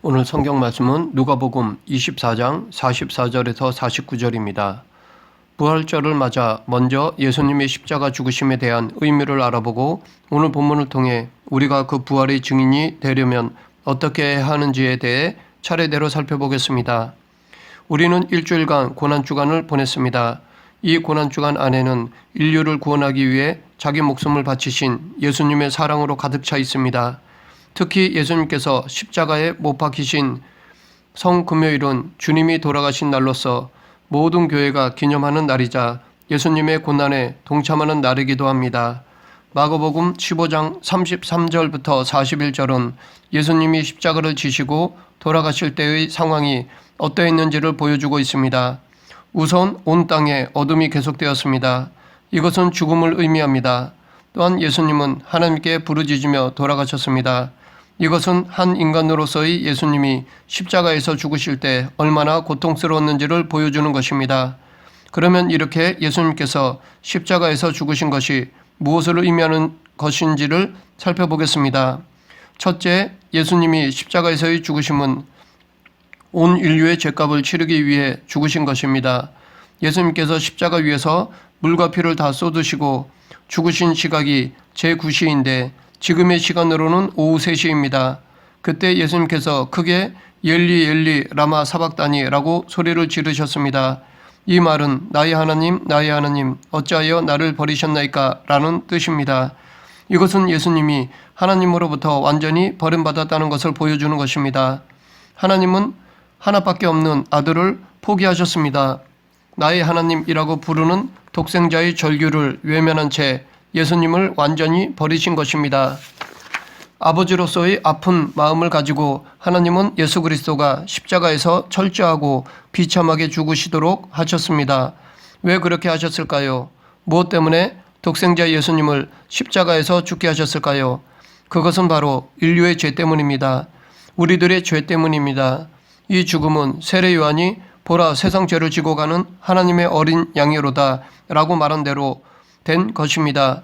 오늘 성경 말씀은 누가복음 24장 44절에서 49절입니다. 부활절을 맞아 먼저 예수님의 십자가 죽으심에 대한 의미를 알아보고 오늘 본문을 통해 우리가 그 부활의 증인이 되려면 어떻게 해야 하는지에 대해 차례대로 살펴보겠습니다. 우리는 일주일간 고난주간을 보냈습니다. 이 고난주간 안에는 인류를 구원하기 위해 자기 목숨을 바치신 예수님의 사랑으로 가득 차 있습니다. 특히 예수님께서 십자가에 못 박히신 성금요일은 주님이 돌아가신 날로서 모든 교회가 기념하는 날이자 예수님의 고난에 동참하는 날이기도 합니다. 마가복음 15장 33절부터 41절은 예수님이 십자가를 지시고 돌아가실 때의 상황이 어떠했는지를 보여주고 있습니다. 우선 온 땅에 어둠이 계속되었습니다. 이것은 죽음을 의미합니다. 또한 예수님은 하나님께 부르짖으며 돌아가셨습니다. 이것은 한 인간으로서의 예수님이 십자가에서 죽으실 때 얼마나 고통스러웠는지를 보여주는 것입니다. 그러면 이렇게 예수님께서 십자가에서 죽으신 것이 무엇을 의미하는 것인지를 살펴보겠습니다. 첫째, 예수님이 십자가에서의 죽으심은 온 인류의 죄값을 치르기 위해 죽으신 것입니다. 예수님께서 십자가 위에서 물과 피를 다 쏟으시고 죽으신 시각이 제9시인데 지금의 시간으로는 오후 3시입니다. 그때 예수님께서 크게 엘리 엘리 라마 사박다니라고 소리를 지르셨습니다. 이 말은 나의 하나님 나의 하나님 어찌하여 나를 버리셨나이까 라는 뜻입니다. 이것은 예수님이 하나님으로부터 완전히 버림받았다는 것을 보여주는 것입니다. 하나님은 하나밖에 없는 아들을 포기하셨습니다. 나의 하나님이라고 부르는 독생자의 절규를 외면한 채 예수님을 완전히 버리신 것입니다. 아버지로서의 아픈 마음을 가지고 하나님은 예수 그리스도가 십자가에서 철저하고 비참하게 죽으시도록 하셨습니다. 왜 그렇게 하셨을까요? 무엇 때문에 독생자 예수님을 십자가에서 죽게 하셨을까요? 그것은 바로 인류의 죄 때문입니다. 우리들의 죄 때문입니다. 이 죽음은 세례 요한이 보라 세상 죄를 지고 가는 하나님의 어린 양이로다 라고 말한 대로 된 것입니다.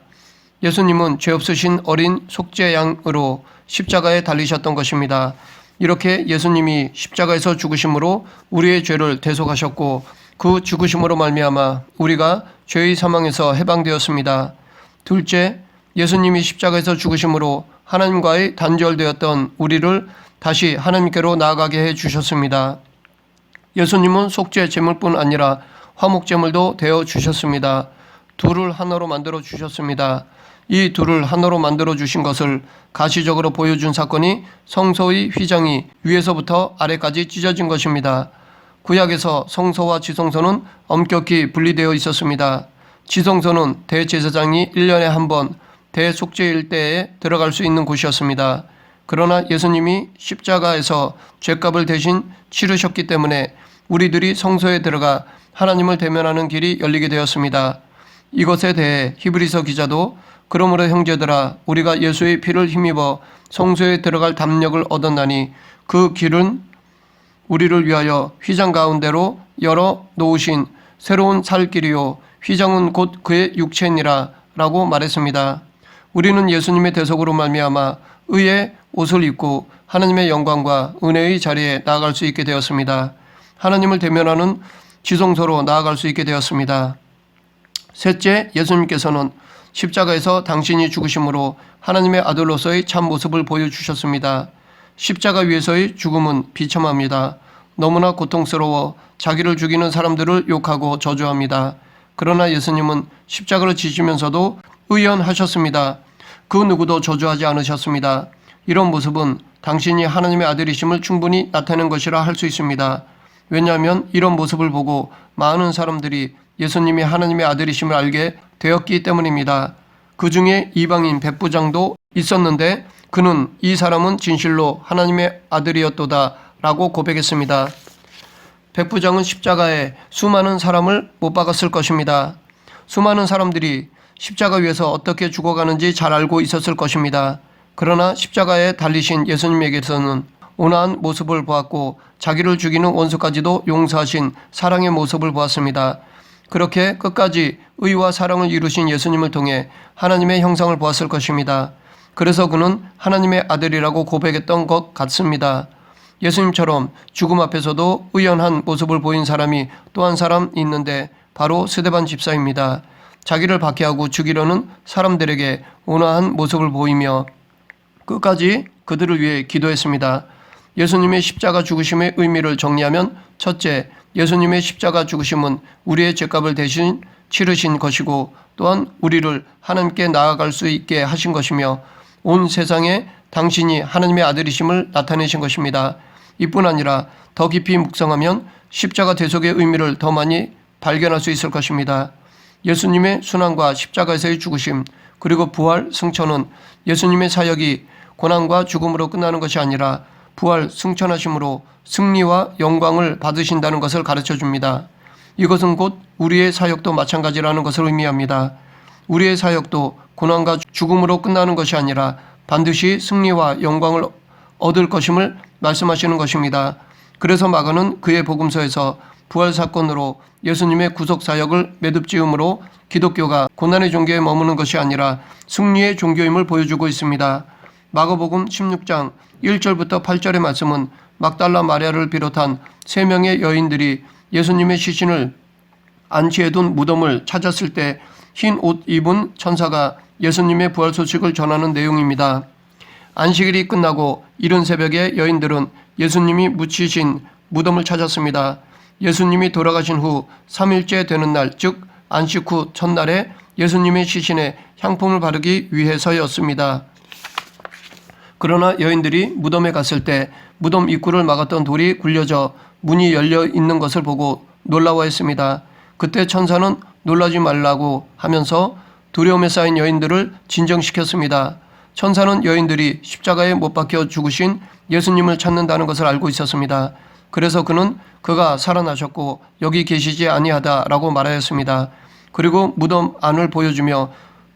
예수님은 죄 없으신 어린 속죄양으로 십자가에 달리셨던 것입니다. 이렇게 예수님이 십자가에서 죽으심으로 우리의 죄를 대속하셨고 그 죽으심으로 말미암아 우리가 죄의 사망에서 해방되었습니다. 둘째, 예수님이 십자가에서 죽으심으로 하나님과의 단절되었던 우리를 다시 하나님께로 나아가게 해주셨습니다. 예수님은 속죄 제물뿐 아니라 화목제물도 되어 주셨습니다. 둘을 하나로 만들어 주셨습니다. 이 둘을 하나로 만들어 주신 것을 가시적으로 보여준 사건이 성소의 휘장이 위에서부터 아래까지 찢어진 것입니다. 구약에서 성소와 지성소는 엄격히 분리되어 있었습니다. 지성소는 대제사장이 1년에 한 번 대속죄일 때에 들어갈 수 있는 곳이었습니다. 그러나 예수님이 십자가에서 죄값을 대신 치르셨기 때문에 우리들이 성소에 들어가 하나님을 대면하는 길이 열리게 되었습니다. 이것에 대해 히브리서 기자도 그러므로 형제들아 우리가 예수의 피를 힘입어 성소에 들어갈 담력을 얻었나니 그 길은 우리를 위하여 휘장 가운데로 열어 놓으신 새로운 살 길이요 휘장은 곧 그의 육체니라 라고 말했습니다. 우리는 예수님의 대속으로 말미암아 의의 옷을 입고 하나님의 영광과 은혜의 자리에 나아갈 수 있게 되었습니다. 하나님을 대면하는 지성소로 나아갈 수 있게 되었습니다. 셋째, 예수님께서는 십자가에서 당신이 죽으심으로 하나님의 아들로서의 참 모습을 보여주셨습니다. 십자가 위에서의 죽음은 비참합니다. 너무나 고통스러워 자기를 죽이는 사람들을 욕하고 저주합니다. 그러나 예수님은 십자가를 지시면서도 의연하셨습니다. 그 누구도 저주하지 않으셨습니다. 이런 모습은 당신이 하나님의 아들이심을 충분히 나타낸 것이라 할 수 있습니다. 왜냐하면 이런 모습을 보고 많은 사람들이 예수님이 하나님의 아들이심을 알게 되었기 때문입니다. 그 중에 이방인 백부장도 있었는데 그는 이 사람은 진실로 하나님의 아들이었도다 라고 고백했습니다. 백부장은 십자가에 수많은 사람을 못 박았을 것입니다. 수많은 사람들이 십자가 위에서 어떻게 죽어가는지 잘 알고 있었을 것입니다. 그러나 십자가에 달리신 예수님에게서는 온화한 모습을 보았고 자기를 죽이는 원수까지도 용서하신 사랑의 모습을 보았습니다. 그렇게 끝까지 의와 사랑을 이루신 예수님을 통해 하나님의 형상을 보았을 것입니다. 그래서 그는 하나님의 아들이라고 고백했던 것 같습니다. 예수님처럼 죽음 앞에서도 의연한 모습을 보인 사람이 또 한 사람 있는데 바로 스데반 집사입니다. 자기를 박해하고 죽이려는 사람들에게 온화한 모습을 보이며 끝까지 그들을 위해 기도했습니다. 예수님의 십자가 죽으심의 의미를 정리하면 첫째, 예수님의 십자가 죽으심은 우리의 죄값을 대신 치르신 것이고 또한 우리를 하나님께 나아갈 수 있게 하신 것이며 온 세상에 당신이 하나님의 아들이심을 나타내신 것입니다. 이뿐 아니라 더 깊이 묵상하면 십자가 대속의 의미를 더 많이 발견할 수 있을 것입니다. 예수님의 순환과 십자가에서의 죽으심 그리고 부활 승천은 예수님의 사역이 고난과 죽음으로 끝나는 것이 아니라 부활 승천하심으로 승리와 영광을 받으신다는 것을 가르쳐 줍니다. 이것은 곧 우리의 사역도 마찬가지라는 것을 의미합니다. 우리의 사역도 고난과 죽음으로 끝나는 것이 아니라 반드시 승리와 영광을 얻을 것임을 말씀하시는 것입니다. 그래서 마가는 그의 복음서에서 부활 사건으로 예수님의 구속 사역을 매듭 지음으로 기독교가 고난의 종교에 머무는 것이 아니라 승리의 종교임을 보여주고 있습니다. 마가복음 16장 1절부터 8절의 말씀은 막달라 마리아를 비롯한 3명의 여인들이 예수님의 시신을 안치해둔 무덤을 찾았을 때 흰 옷 입은 천사가 예수님의 부활 소식을 전하는 내용입니다. 안식일이 끝나고 이른 새벽에 여인들은 예수님이 묻히신 무덤을 찾았습니다. 예수님이 돌아가신 후 3일째 되는 날, 즉 안식 후 첫날에 예수님의 시신에 향품을 바르기 위해서였습니다. 그러나 여인들이 무덤에 갔을 때 무덤 입구를 막았던 돌이 굴려져 문이 열려 있는 것을 보고 놀라워했습니다. 그때 천사는 놀라지 말라고 하면서 두려움에 쌓인 여인들을 진정시켰습니다. 천사는 여인들이 십자가에 못 박혀 죽으신 예수님을 찾는다는 것을 알고 있었습니다. 그래서 그는 그가 살아나셨고 여기 계시지 아니하다라고 말하였습니다. 그리고 무덤 안을 보여주며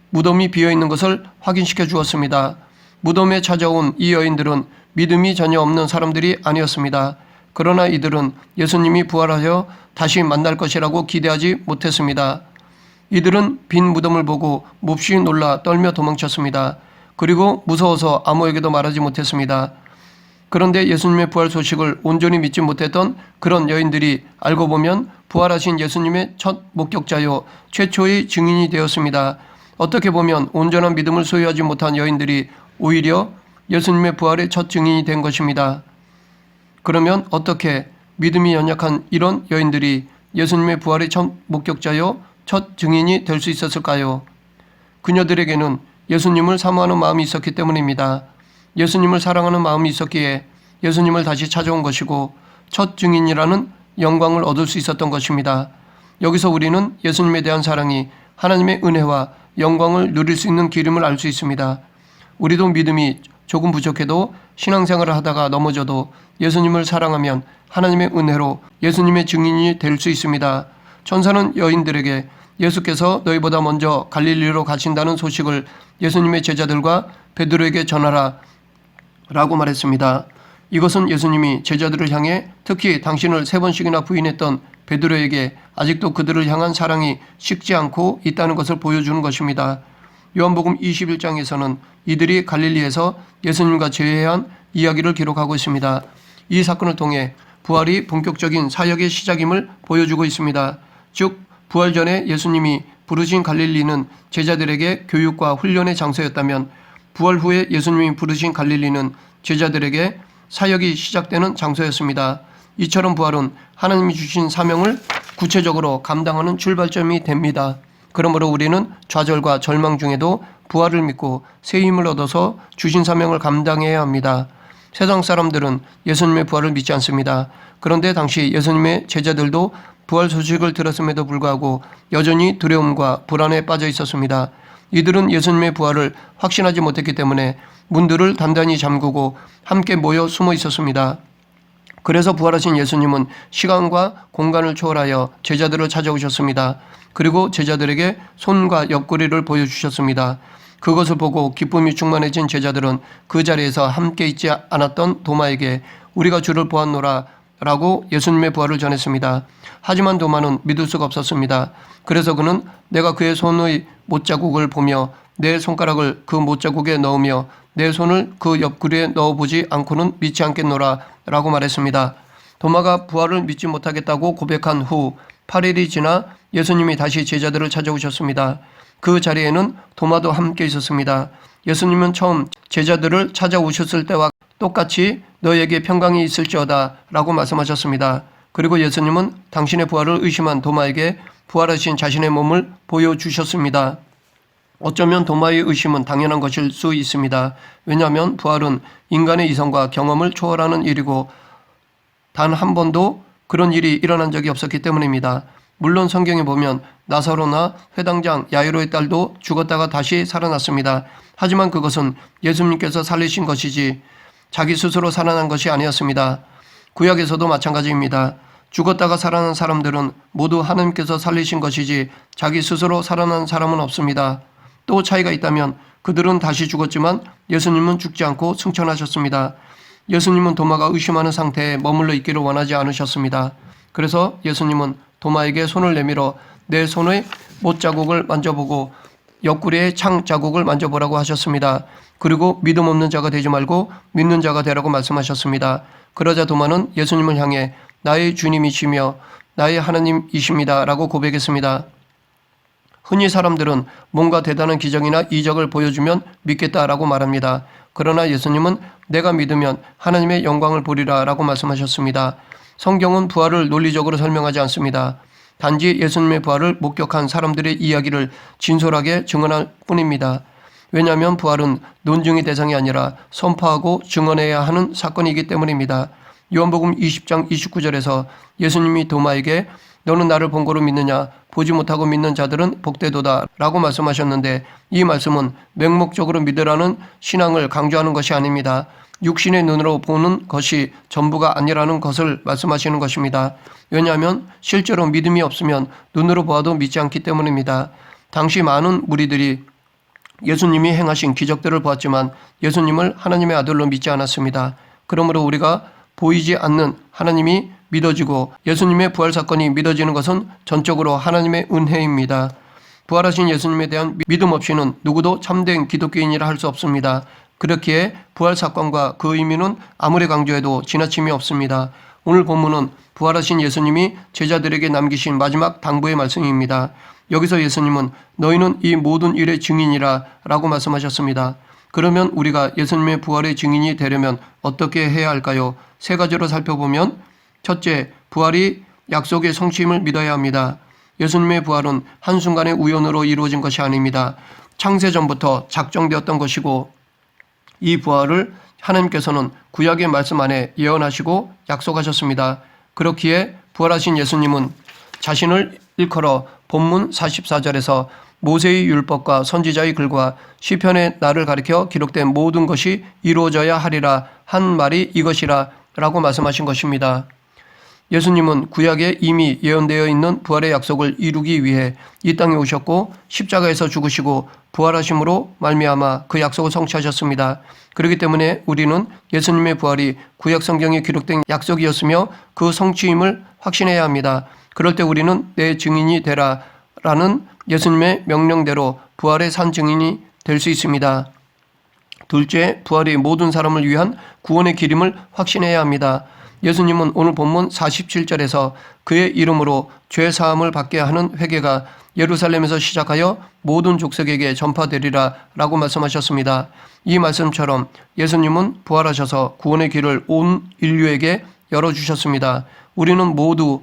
무덤이 비어있는 것을 확인시켜 주었습니다. 무덤에 찾아온 이 여인들은 믿음이 전혀 없는 사람들이 아니었습니다. 그러나 이들은 예수님이 부활하여 다시 만날 것이라고 기대하지 못했습니다. 이들은 빈 무덤을 보고 몹시 놀라 떨며 도망쳤습니다. 그리고 무서워서 아무에게도 말하지 못했습니다. 그런데 예수님의 부활 소식을 온전히 믿지 못했던 그런 여인들이 알고 보면 부활하신 예수님의 첫 목격자요 최초의 증인이 되었습니다. 어떻게 보면 온전한 믿음을 소유하지 못한 여인들이 오히려 예수님의 부활의 첫 증인이 된 것입니다. 그러면 어떻게 믿음이 연약한 이런 여인들이 예수님의 부활의 첫 목격자요 첫 증인이 될 수 있었을까요? 그녀들에게는 예수님을 사모하는 마음이 있었기 때문입니다. 예수님을 사랑하는 마음이 있었기에 예수님을 다시 찾아온 것이고 첫 증인이라는 영광을 얻을 수 있었던 것입니다. 여기서 우리는 예수님에 대한 사랑이 하나님의 은혜와 영광을 누릴 수 있는 길임을 알 수 있습니다. 우리도 믿음이 조금 부족해도 신앙생활을 하다가 넘어져도 예수님을 사랑하면 하나님의 은혜로 예수님의 증인이 될 수 있습니다. 천사는 여인들에게 예수께서 너희보다 먼저 갈릴리로 가신다는 소식을 예수님의 제자들과 베드로에게 전하라 라고 말했습니다. 이것은 예수님이 제자들을 향해 특히 당신을 3번씩이나 부인했던 베드로에게 아직도 그들을 향한 사랑이 식지 않고 있다는 것을 보여주는 것입니다. 요한복음 21장에서는 이들이 갈릴리에서 예수님과 재회한 이야기를 기록하고 있습니다. 이 사건을 통해 부활이 본격적인 사역의 시작임을 보여주고 있습니다. 즉 부활 전에 예수님이 부르신 갈릴리는 제자들에게 교육과 훈련의 장소였다면 부활 후에 예수님이 부르신 갈릴리는 제자들에게 사역이 시작되는 장소였습니다. 이처럼 부활은 하나님이 주신 사명을 구체적으로 감당하는 출발점이 됩니다. 그러므로 우리는 좌절과 절망 중에도 부활을 믿고 새 힘을 얻어서 주신 사명을 감당해야 합니다. 세상 사람들은 예수님의 부활을 믿지 않습니다. 그런데 당시 예수님의 제자들도 부활 소식을 들었음에도 불구하고 여전히 두려움과 불안에 빠져 있었습니다. 이들은 예수님의 부활을 확신하지 못했기 때문에 문들을 단단히 잠그고 함께 모여 숨어 있었습니다. 그래서 부활하신 예수님은 시간과 공간을 초월하여 제자들을 찾아오셨습니다. 그리고 제자들에게 손과 옆구리를 보여주셨습니다. 그것을 보고 기쁨이 충만해진 제자들은 그 자리에서 함께 있지 않았던 도마에게 우리가 주를 보았노라 라고 예수님의 부활을 전했습니다. 하지만 도마는 믿을 수가 없었습니다. 그래서 그는 내가 그의 손의 못자국을 보며 내 손가락을 그 못자국에 넣으며 내 손을 그 옆구리에 넣어보지 않고는 믿지 않겠노라 라고 말했습니다. 도마가 부활을 믿지 못하겠다고 고백한 후 8일이 지나 예수님이 다시 제자들을 찾아오셨습니다. 그 자리에는 도마도 함께 있었습니다. 예수님은 처음 제자들을 찾아오셨을 때와 똑같이 너에게 평강이 있을지어다 라고 말씀하셨습니다. 그리고 예수님은 당신의 부활을 의심한 도마에게 부활하신 자신의 몸을 보여주셨습니다. 어쩌면 도마의 의심은 당연한 것일 수 있습니다. 왜냐하면 부활은 인간의 이성과 경험을 초월하는 일이고 단 한 번도 그런 일이 일어난 적이 없었기 때문입니다. 물론 성경에 보면 나사로나 회당장 야이로의 딸도 죽었다가 다시 살아났습니다. 하지만 그것은 예수님께서 살리신 것이지 자기 스스로 살아난 것이 아니었습니다. 구약에서도 마찬가지입니다. 죽었다가 살아난 사람들은 모두 하나님께서 살리신 것이지 자기 스스로 살아난 사람은 없습니다. 또 차이가 있다면 그들은 다시 죽었지만 예수님은 죽지 않고 승천하셨습니다. 예수님은 도마가 의심하는 상태에 머물러 있기를 원하지 않으셨습니다. 그래서 예수님은 도마에게 손을 내밀어 내 손의 못자국을 만져보고 옆구리의 창 자국을 만져보라고 하셨습니다. 그리고 믿음 없는 자가 되지 말고 믿는 자가 되라고 말씀하셨습니다. 그러자 도마는 예수님을 향해 나의 주님이시며 나의 하나님이십니다 라고 고백했습니다. 흔히 사람들은 뭔가 대단한 기적이나 이적을 보여주면 믿겠다라고 말합니다. 그러나 예수님은 내가 믿으면 하나님의 영광을 보리라 라고 말씀하셨습니다. 성경은 부활을 논리적으로 설명하지 않습니다. 단지 예수님의 부활을 목격한 사람들의 이야기를 진솔하게 증언할 뿐입니다. 왜냐하면 부활은 논증의 대상이 아니라 선포하고 증언해야 하는 사건이기 때문입니다. 요한복음 20장 29절에서 예수님이 도마에게 너는 나를 본 거로 믿느냐? 보지 못하고 믿는 자들은 복되도다 라고 말씀하셨는데 이 말씀은 맹목적으로 믿으라는 신앙을 강조하는 것이 아닙니다. 육신의 눈으로 보는 것이 전부가 아니라는 것을 말씀하시는 것입니다. 왜냐하면 실제로 믿음이 없으면 눈으로 보아도 믿지 않기 때문입니다. 당시 많은 무리들이 예수님이 행하신 기적들을 보았지만 예수님을 하나님의 아들로 믿지 않았습니다. 그러므로 우리가 보이지 않는 하나님이 믿어지고 예수님의 부활 사건이 믿어지는 것은 전적으로 하나님의 은혜입니다. 부활하신 예수님에 대한 믿음 없이는 누구도 참된 기독교인이라 할 수 없습니다. 그렇기에 부활 사건과 그 의미는 아무리 강조해도 지나침이 없습니다. 오늘 본문은 부활하신 예수님이 제자들에게 남기신 마지막 당부의 말씀입니다. 여기서 예수님은 너희는 이 모든 일의 증인이라 라고 말씀하셨습니다. 그러면 우리가 예수님의 부활의 증인이 되려면 어떻게 해야 할까요? 세 가지로 살펴보면 첫째, 부활이 약속의 성취임을 믿어야 합니다. 예수님의 부활은 한순간의 우연으로 이루어진 것이 아닙니다. 창세전부터 작정되었던 것이고 이 부활을 하나님께서는 구약의 말씀 안에 예언하시고 약속하셨습니다. 그렇기에 부활하신 예수님은 자신을 일컬어 본문 44절에서 모세의 율법과 선지자의 글과 시편의 나를 가리켜 기록된 모든 것이 이루어져야 하리라 한 말이 이것이라 라고 말씀하신 것입니다. 예수님은 구약에 이미 예언되어 있는 부활의 약속을 이루기 위해 이 땅에 오셨고 십자가에서 죽으시고 부활하심으로 말미암아 그 약속을 성취하셨습니다. 그렇기 때문에 우리는 예수님의 부활이 구약 성경에 기록된 약속이었으며 그 성취임을 확신해야 합니다. 그럴 때 우리는 내 증인이 되라 라는 예수님의 명령대로 부활의 산 증인이 될 수 있습니다. 둘째, 부활이 모든 사람을 위한 구원의 길임을 확신해야 합니다. 예수님은 오늘 본문 47절에서 그의 이름으로 죄 사함을 받게 하는 회개가 예루살렘에서 시작하여 모든 족속에게 전파되리라 라고 말씀하셨습니다. 이 말씀처럼 예수님은 부활하셔서 구원의 길을 온 인류에게 열어주셨습니다. 우리는 모두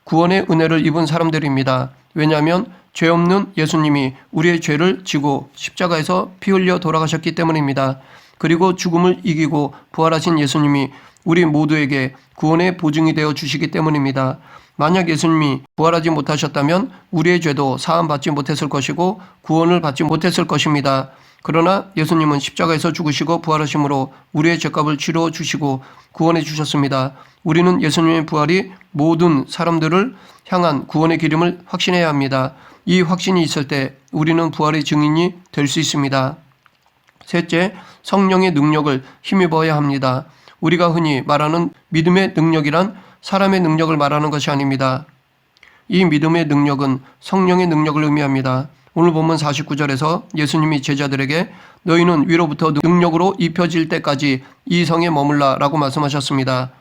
구원의 은혜를 입은 사람들입니다. 왜냐하면 죄 없는 예수님이 우리의 죄를 지고 십자가에서 피 흘려 돌아가셨기 때문입니다. 그리고 죽음을 이기고 부활하신 예수님이 우리 모두에게 구원의 보증이 되어 주시기 때문입니다. 만약 예수님이 부활하지 못하셨다면 우리의 죄도 사함받지 못했을 것이고 구원을 받지 못했을 것입니다. 그러나 예수님은 십자가에서 죽으시고 부활하심으로 우리의 죄값을 치러 주시고 구원해 주셨습니다. 우리는 예수님의 부활이 모든 사람들을 향한 구원의 기름을 확신해야 합니다. 이 확신이 있을 때 우리는 부활의 증인이 될 수 있습니다. 셋째, 성령의 능력을 힘입어야 합니다. 우리가 흔히 말하는 믿음의 능력이란 사람의 능력을 말하는 것이 아닙니다. 이 믿음의 능력은 성령의 능력을 의미합니다. 오늘 본문 49절에서 예수님이 제자들에게 너희는 위로부터 능력으로 입혀질 때까지 이 성에 머물라 라고 말씀하셨습니다.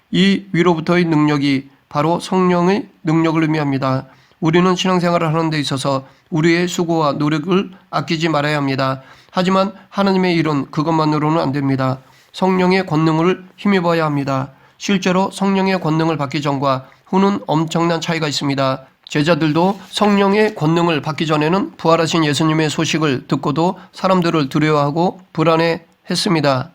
이 위로부터의 능력이 바로 성령의 능력을 의미합니다. 우리는 신앙생활을 하는 데 있어서 우리의 수고와 노력을 아끼지 말아야 합니다. 하지만 하나님의 일은 그것만으로는 안 됩니다. 성령의 권능을 힘입어야 합니다. 실제로 성령의 권능을 받기 전과 후는 엄청난 차이가 있습니다. 제자들도 성령의 권능을 받기 전에는 부활하신 예수님의 소식을 듣고도 사람들을 두려워하고 불안해했습니다.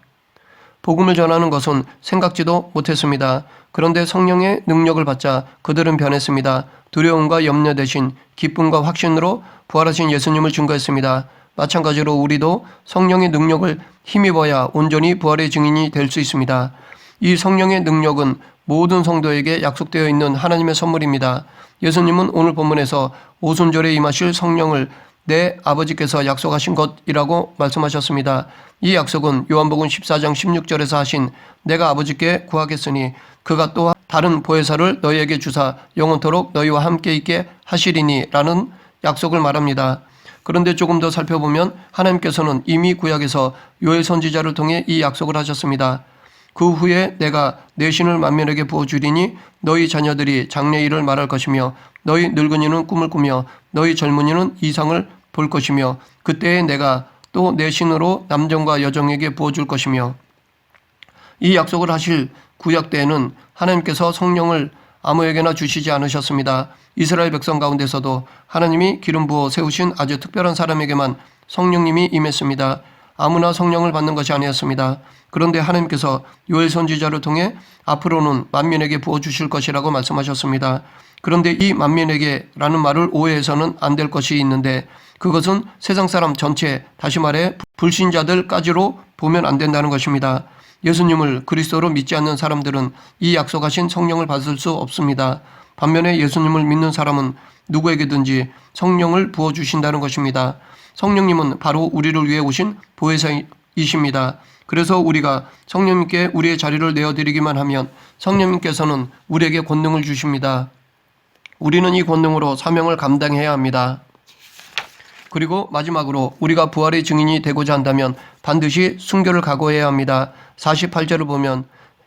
복음을 전하는 것은 생각지도 못했습니다. 그런데 성령의 능력을 받자 그들은 변했습니다. 두려움과 염려 대신 기쁨과 확신으로 부활하신 예수님을 증거했습니다. 마찬가지로 우리도 성령의 능력을 힘입어야 온전히 부활의 증인이 될 수 있습니다. 이 성령의 능력은 모든 성도에게 약속되어 있는 하나님의 선물입니다. 예수님은 오늘 본문에서 오순절에 임하실 성령을 내 아버지께서 약속하신 것이라고 말씀하셨습니다. 이 약속은 요한복음 14장 16절에서 하신 내가 아버지께 구하겠으니 그가 또 다른 보혜사를 너희에게 주사 영원토록 너희와 함께 있게 하시리니 라는 약속을 말합니다. 그런데 조금 더 살펴보면 하나님께서는 이미 구약에서 요엘 선지자를 통해 이 약속을 하셨습니다. 그 후에 내가 내 신을 만민에게 부어주리니 너희 자녀들이 장래 일을 말할 것이며 너희 늙은이는 꿈을 꾸며 너희 젊은이는 이상을 볼 것이며 그때에 내가 또 내 신으로 남정과 여정에게 부어줄 것이며 이 약속을 하실 구약 때에는 하나님께서 성령을 아무에게나 주시지 않으셨습니다. 이스라엘 백성 가운데서도 하나님이 기름 부어 세우신 아주 특별한 사람에게만 성령님이 임했습니다. 아무나 성령을 받는 것이 아니었습니다. 그런데 하나님께서 요엘 선지자를 통해 앞으로는 만민에게 부어주실 것이라고 말씀하셨습니다. 그런데 이 만민에게라는 말을 오해해서는 안 될 것이 있는데 그것은 세상 사람 전체, 다시 말해 불신자들까지로 보면 안 된다는 것입니다. 예수님을 그리스도로 믿지 않는 사람들은 이 약속하신 성령을 받을 수 없습니다. 반면에 예수님을 믿는 사람은 누구에게든지 성령을 부어주신다는 것입니다. 성령님은 바로 우리를 위해 오신 보혜사이십니다. 그래서 우리가 성령님께 우리의 자리를 내어드리기만 하면 성령님께서는 우리에게 권능을 주십니다. 우리는 이 권능으로 사명을 감당해야 합니다. 그리고 마지막으로 우리가 부활의 증인이 되고자 한다면 반드시 순교를 각오해야 합니다. 48절을 보면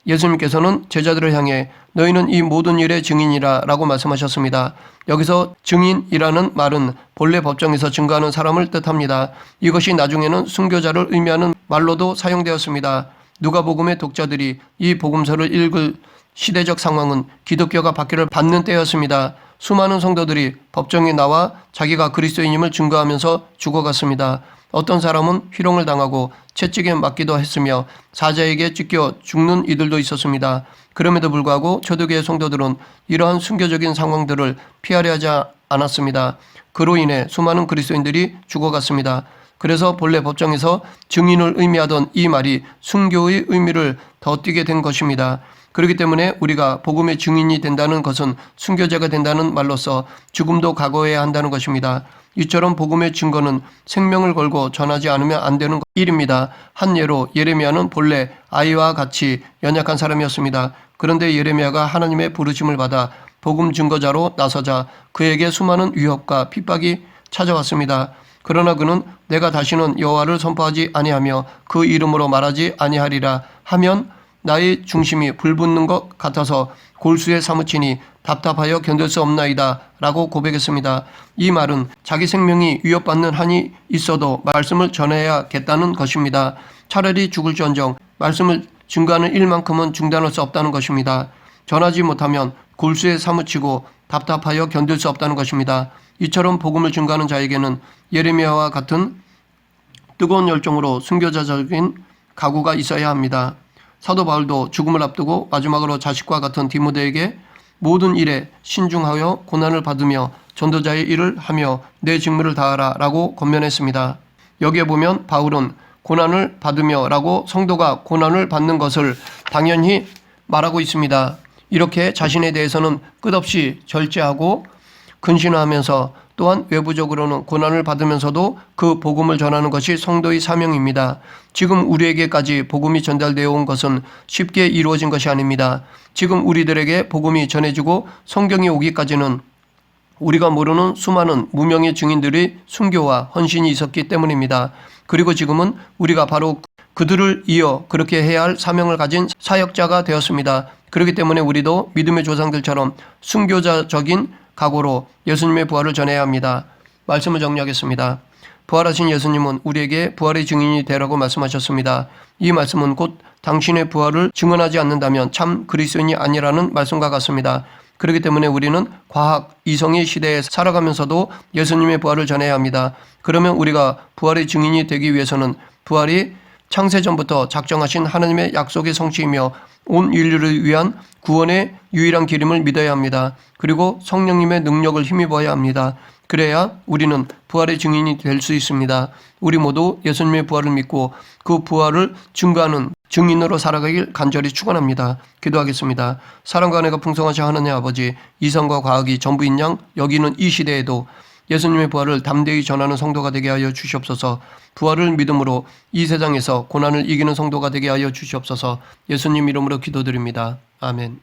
예수님께서는 제자들을 향해 너희는 이 모든 일의 증인이라 라고 말씀하셨습니다. 여기서 증인이라는 말은 본래 법정에서 증거하는 사람을 뜻합니다. 이것이 나중에는 순교자를 의미하는 말로도 사용되었습니다. 누가복음의 독자들이 이 복음서를 읽을 시대적 상황은 기독교가 박해를 받는 때였습니다. 수많은 성도들이 법정에 나와 자기가 그리스도인임을 증거하면서 죽어갔습니다. 어떤 사람은 희롱을 당하고 채찍에 맞기도 했으며 사자에게 찢겨 죽는 이들도 있었습니다. 그럼에도 불구하고 초대교회 성도들은 이러한 순교적인 상황들을 피하려 하지 않았습니다. 그로 인해 수많은 그리스도인들이 죽어갔습니다. 그래서 본래 법정에서 증인을 의미하던 이 말이 순교의 의미를 덧띠게 된 것입니다. 그렇기 때문에 우리가 복음의 증인이 된다는 것은 순교자가 된다는 말로서 죽음도 각오해야 한다는 것입니다. 이처럼 복음의 증거는 생명을 걸고 전하지 않으면 안 되는 일입니다. 한 예로 예레미야는 본래 아이와 같이 연약한 사람이었습니다. 그런데 예레미야가 하나님의 부르심을 받아 복음 증거자로 나서자 그에게 수많은 위협과 핍박이 찾아왔습니다. 그러나 그는 내가 다시는 여호와를 선포하지 아니하며 그 이름으로 말하지 아니하리라 하면 나의 중심이 불붙는 것 같아서 골수에 사무치니 답답하여 견딜 수 없나이다 라고 고백했습니다. 이 말은 자기 생명이 위협받는 한이 있어도 말씀을 전해야겠다는 것입니다. 차라리 죽을지언정 말씀을 증거하는 일만큼은 중단할 수 없다는 것입니다. 전하지 못하면 골수에 사무치고 답답하여 견딜 수 없다는 것입니다. 이처럼 복음을 증거하는 자에게는 예레미야와 같은 뜨거운 열정으로 순교자적인 각오가 있어야 합니다. 사도 바울도 죽음을 앞두고 마지막으로 자식과 같은 디모데에게 모든 일에 신중하여 고난을 받으며 전도자의 일을 하며 내 직무를 다하라 라고 권면했습니다. 여기에 보면 바울은 고난을 받으며 라고 성도가 고난을 받는 것을 당연히 말하고 있습니다. 이렇게 자신에 대해서는 끝없이 절제하고 근신하면서 또한 외부적으로는 고난을 받으면서도 그 복음을 전하는 것이 성도의 사명입니다. 지금 우리에게까지 복음이 전달되어 온 것은 쉽게 이루어진 것이 아닙니다. 지금 우리들에게 복음이 전해지고 성경이 오기까지는 우리가 모르는 수많은 무명의 증인들의 순교와 헌신이 있었기 때문입니다. 그리고 지금은 우리가 바로 그들을 이어 그렇게 해야 할 사명을 가진 사역자가 되었습니다. 그렇기 때문에 우리도 믿음의 조상들처럼 순교자적인 각오로 예수님의 부활을 전해야 합니다. 말씀을 정리하겠습니다. 부활하신 예수님은 우리에게 부활의 증인이 되라고 말씀하셨습니다. 이 말씀은 곧 당신의 부활을 증언하지 않는다면 참 그리스도인이 아니라는 말씀과 같습니다. 그렇기 때문에 우리는 과학, 이성의 시대에 살아가면서도 예수님의 부활을 전해야 합니다. 그러면 우리가 부활의 증인이 되기 위해서는 부활이 창세전부터 작정하신 하나님의 약속의 성취이며 온 인류를 위한 구원의 유일한 길임을 믿어야 합니다. 그리고 성령님의 능력을 힘입어야 합니다. 그래야 우리는 부활의 증인이 될 수 있습니다. 우리 모두 예수님의 부활을 믿고 그 부활을 증거하는 증인으로 살아가길 간절히 축원합니다. 기도하겠습니다. 사랑과 은혜가 풍성하신 하나님 아버지, 이성과 과학이 전부인 양 여기는 이 시대에도 예수님의 부활을 담대히 전하는 성도가 되게 하여 주시옵소서. 부활을 믿음으로 이 세상에서 고난을 이기는 성도가 되게 하여 주시옵소서. 예수님 이름으로 기도드립니다. 아멘.